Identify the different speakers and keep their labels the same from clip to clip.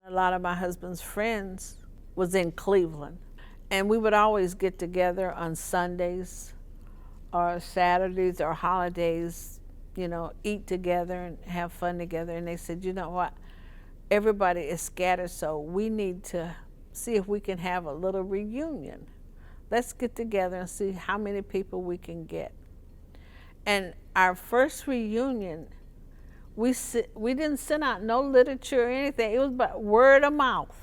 Speaker 1: A lot of my husband's friends was in Cleveland, and we would always get together on Sundays or Saturdays or holidays, eat together and have fun together. And they said, you know what, everybody is scattered, so we need to see if we can have a little reunion. Let's get together and see how many people we can get. And our first reunion, we didn't send out no literature or anything. It was about word of mouth.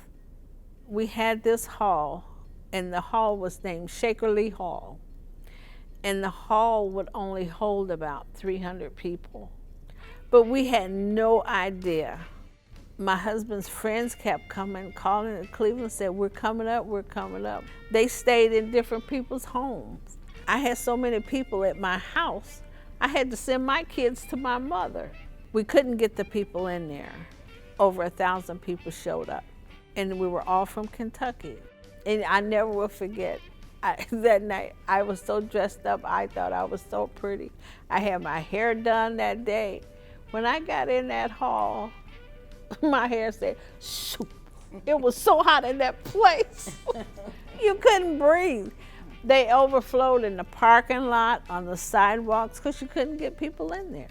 Speaker 1: We had this hall, and the hall was named Shaker Lee Hall. And the hall would only hold about 300 people. But we had no idea. My husband's friends kept coming, calling to Cleveland, said, we're coming up, we're coming up. They stayed in different people's homes. I had so many people at my house, I had to send my kids to my mother. We couldn't get the people in there. Over 1,000 people showed up. And we were all from Kentucky. And I never will forget, that night, I was so dressed up, I thought I was so pretty. I had my hair done that day. When I got in that hall, my hair said, shoot. It was so hot in that place. You couldn't breathe. They overflowed in the parking lot, on the sidewalks, because you couldn't get people in there.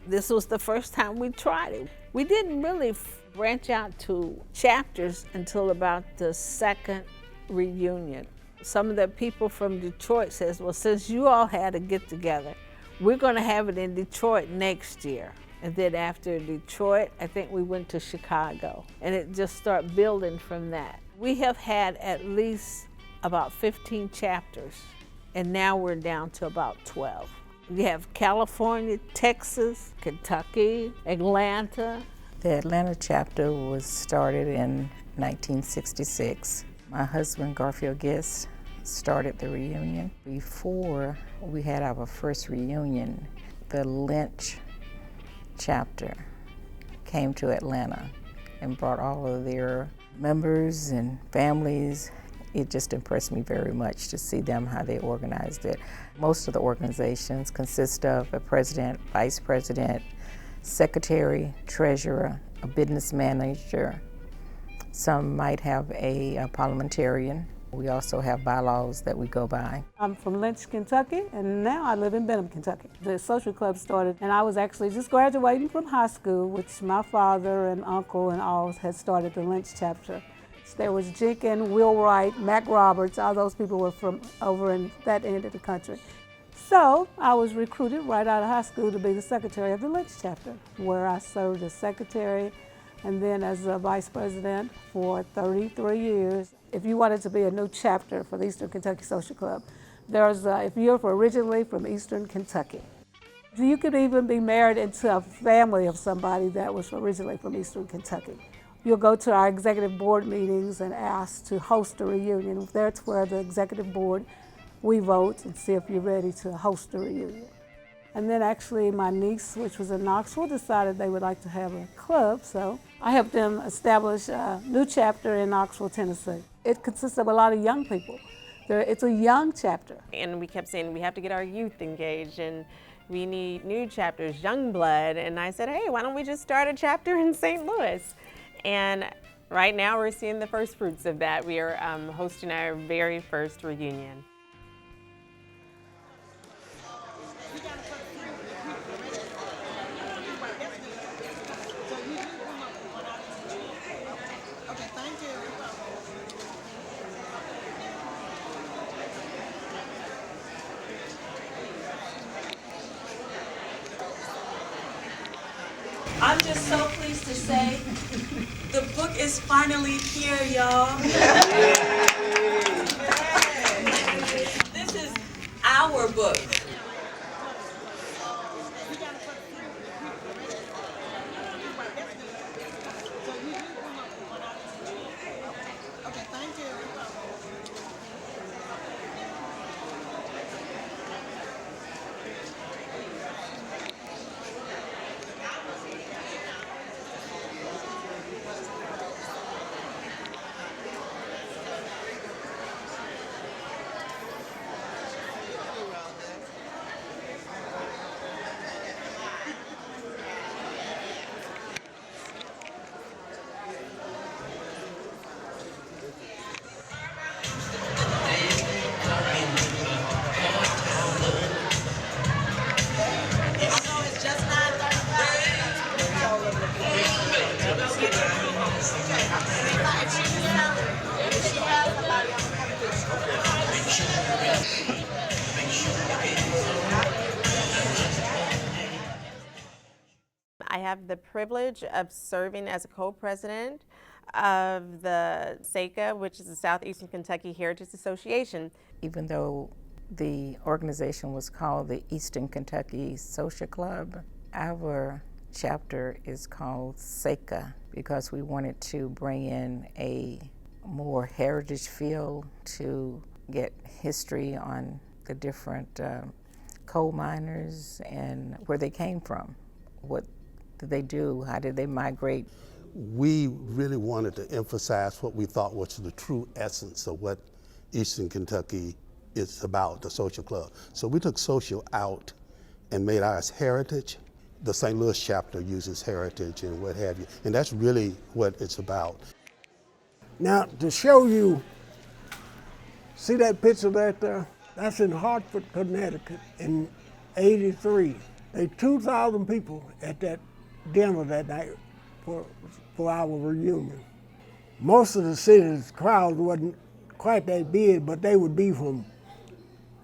Speaker 1: This was the first time we tried it. We didn't really branch out to chapters until about the second reunion. Some of the people from Detroit says, well, since you all had a get together, we're gonna have it in Detroit next year. And then after Detroit, I think we went to Chicago, and it just started building from that. We have had at least about 15 chapters, and now we're down to about 12. We have California, Texas, Kentucky, Atlanta.
Speaker 2: The Atlanta chapter was started in 1966. My husband, Garfield Gist, started the reunion. Before we had our first reunion, the Lynch chapter came to Atlanta and brought all of their members and families. It just impressed me very much to see them, how they organized it. Most of the organizations consist of a president, vice president, secretary, treasurer, a business manager. Some might have a parliamentarian. We also have bylaws that we go by.
Speaker 3: I'm from Lynch, Kentucky, and now I live in Benham, Kentucky. The social club started, and I was actually just graduating from high school, which my father and uncle and all had started the Lynch chapter. There was Jenkins, Wheelwright, Mac Roberts, all those people were from over in that end of the country. So I was recruited right out of high school to be the secretary of the Lynch chapter, where I served as secretary and then as a vice president for 33 years. If you wanted to be a new chapter for the Eastern Kentucky Social Club, if you're originally from Eastern Kentucky, you could even be married into a family of somebody that was originally from Eastern Kentucky. You'll go to our executive board meetings and ask to host a reunion. That's where the executive board, we vote and see if you're ready to host a reunion. And then actually my niece, which was in Knoxville, decided they would like to have a club, so I helped them establish a new chapter in Knoxville, Tennessee. It consists of a lot of young people. It's a young chapter.
Speaker 4: And we kept saying we have to get our youth engaged and we need new chapters, young blood. And I said, hey, why don't we just start a chapter in St. Louis? And right now we're seeing the first fruits of that. We are hosting our very first reunion.
Speaker 5: I'm just so pleased to say the book is finally here, y'all. This is our book.
Speaker 4: I have the privilege of serving as a co-president of the SACA, which is the Southeastern Kentucky Heritage Association.
Speaker 2: Even though the organization was called the Eastern Kentucky Social Club, our chapter is called SACA because we wanted to bring in a more heritage feel to get history on the different coal miners and where they came from. What did they do? How did they migrate?
Speaker 6: We really wanted to emphasize what we thought was the true essence of what Eastern Kentucky is about, the social club. So we took social out and made ours heritage. The St. Louis chapter uses heritage and what have you, and that's really what it's about.
Speaker 7: Now, to show you, see that picture right there? That's in Hartford, Connecticut in '83. There were 2,000 people at that dinner that night for our reunion. Most of the city's crowds wasn't quite that big, but they would be from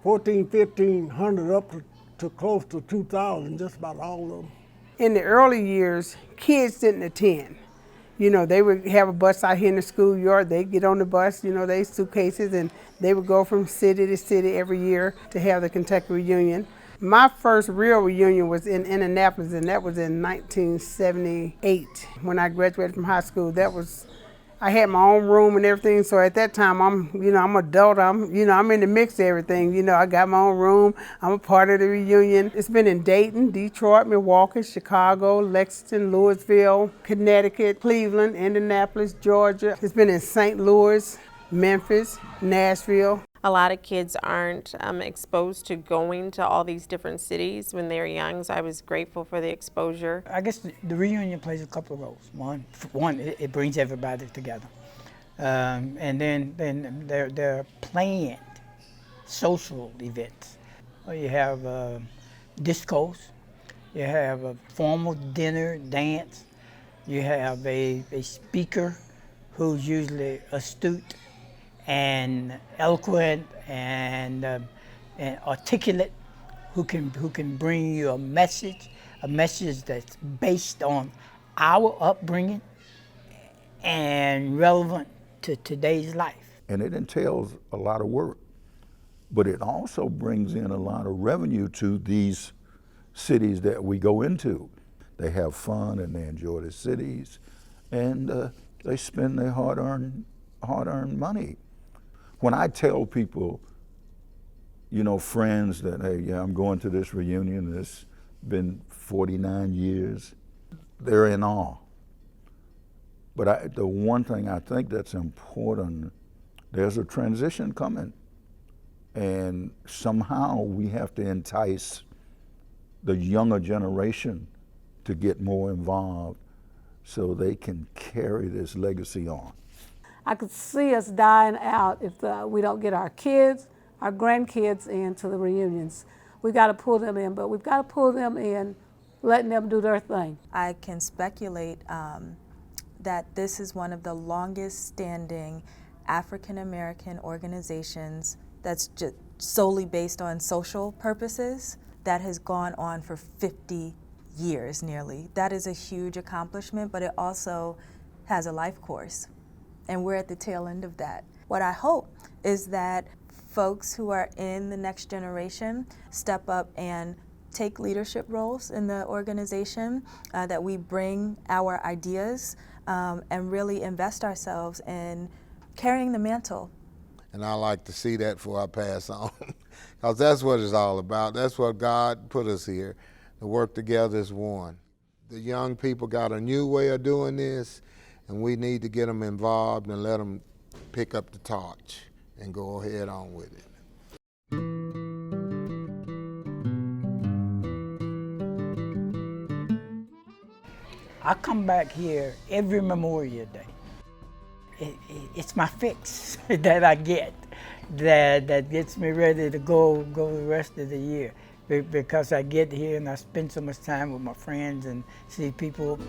Speaker 7: 1,500 up to close to 2,000, just about all of them.
Speaker 8: In the early years, kids didn't attend. You know, they would have a bus out here in the schoolyard, they'd get on the bus, you know, they suitcases, and they would go from city to city every year to have the Kentucky reunion. My first real reunion was in Indianapolis, and that was in 1978 when I graduated from high school. I had my own room and everything, so at that time, I'm adult, I'm in the mix of everything. You know, I got my own room, I'm a part of the reunion. It's been in Dayton, Detroit, Milwaukee, Chicago, Lexington, Louisville, Connecticut, Cleveland, Indianapolis, Georgia. It's been in St. Louis, Memphis, Nashville.
Speaker 4: A lot of kids aren't exposed to going to all these different cities when they're young, so I was grateful for the exposure.
Speaker 9: I guess the reunion plays a couple of roles. One, it brings everybody together. And then there are planned social events. You have discos, you have a formal dinner, dance, you have a speaker who's usually astute and eloquent and articulate, who can bring you a message that's based on our upbringing and relevant to today's life.
Speaker 10: And it entails a lot of work, but it also brings in a lot of revenue to these cities that we go into. They have fun and they enjoy the cities, and they spend their hard-earned money. When I tell people, friends that, hey, yeah, I'm going to this reunion, it's been 49 years, they're in awe. But the one thing I think that's important, there's a transition coming. And somehow we have to entice the younger generation to get more involved so they can carry this legacy on.
Speaker 3: I could see us dying out if we don't get our kids, our grandkids into the reunions. We got to pull them in, but we've got to pull them in, letting them do their thing.
Speaker 11: I can speculate that this is one of the longest standing African American organizations that's just solely based on social purposes that has gone on for 50 years nearly. That is a huge accomplishment, but it also has a life course. And we're at the tail end of that. What I hope is that folks who are in the next generation step up and take leadership roles in the organization, that we bring our ideas and really invest ourselves in carrying the mantle.
Speaker 12: And I like to see that before I pass on, because that's what it's all about. That's what God put us here, to work together as one. The young people got a new way of doing this, and we need to get them involved and let them pick up the torch and go ahead on with it.
Speaker 9: I come back here every Memorial Day. It's my fix that I get, that gets me ready to go the rest of the year, because I get here and I spend so much time with my friends and see people.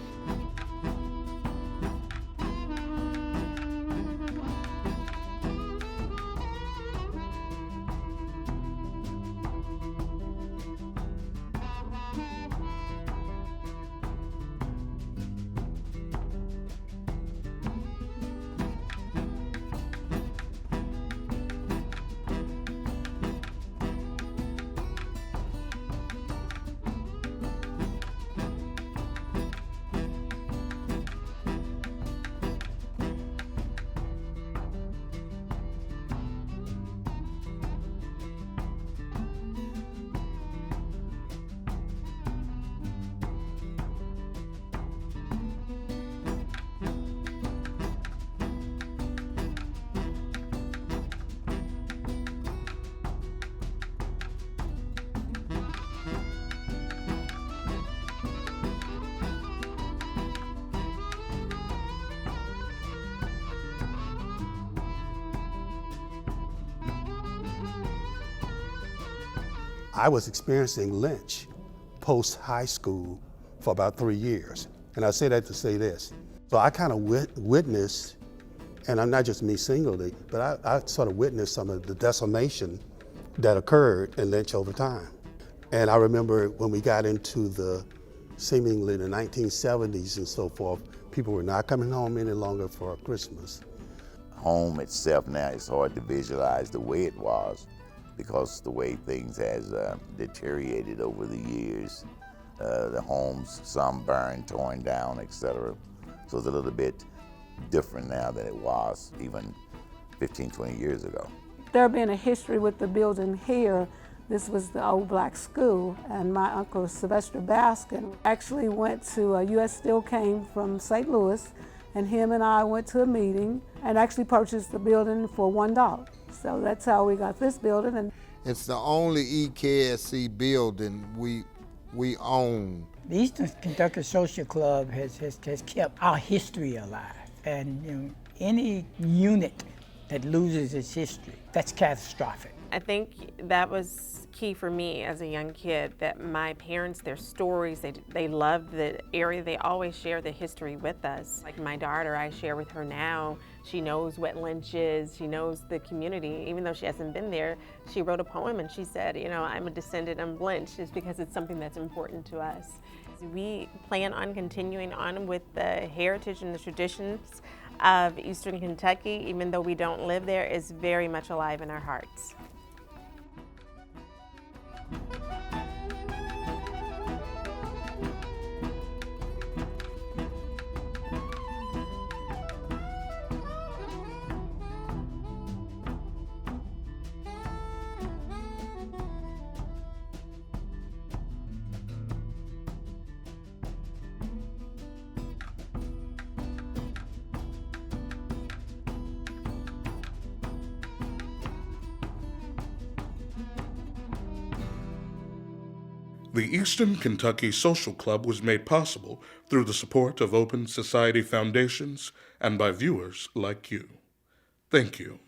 Speaker 6: I was experiencing lynch post high school for about 3 years. And I say that to say this. So I kind of witnessed, and I'm not just me singly, but I sort of witnessed some of the decimation that occurred in lynch over time. And I remember when we got into the seemingly the 1970s and so forth, people were not coming home any longer for Christmas.
Speaker 13: Home itself now, it's hard to visualize the way it was because the way things has deteriorated over the years. The homes, some burned, torn down, etc. So it's a little bit different now than it was even 15, 20 years ago.
Speaker 3: There being a history with the building here, this was the old black school, and my uncle Sylvester Baskin actually went to, U.S. Steel came from St. Louis, and him and I went to a meeting and actually purchased the building for $1. So that's how we got this building. And
Speaker 12: it's the only EKSC building we own.
Speaker 9: The Eastern Kentucky Social Club has kept our history alive. And you know, any unit that loses its history, that's catastrophic.
Speaker 4: I think that was key for me as a young kid, that my parents, their stories, they loved the area. They always share the history with us. Like my daughter, I share with her now. She knows what lynch is. She knows the community. Even though she hasn't been there, she wrote a poem and she said, you know, I'm a descendant of lynch, just because it's something that's important to us. We plan on continuing on with the heritage and the traditions of Eastern Kentucky, even though we don't live there, is very much alive in our hearts.
Speaker 14: The Eastern Kentucky Social Club was made possible through the support of Open Society Foundations and by viewers like you. Thank you.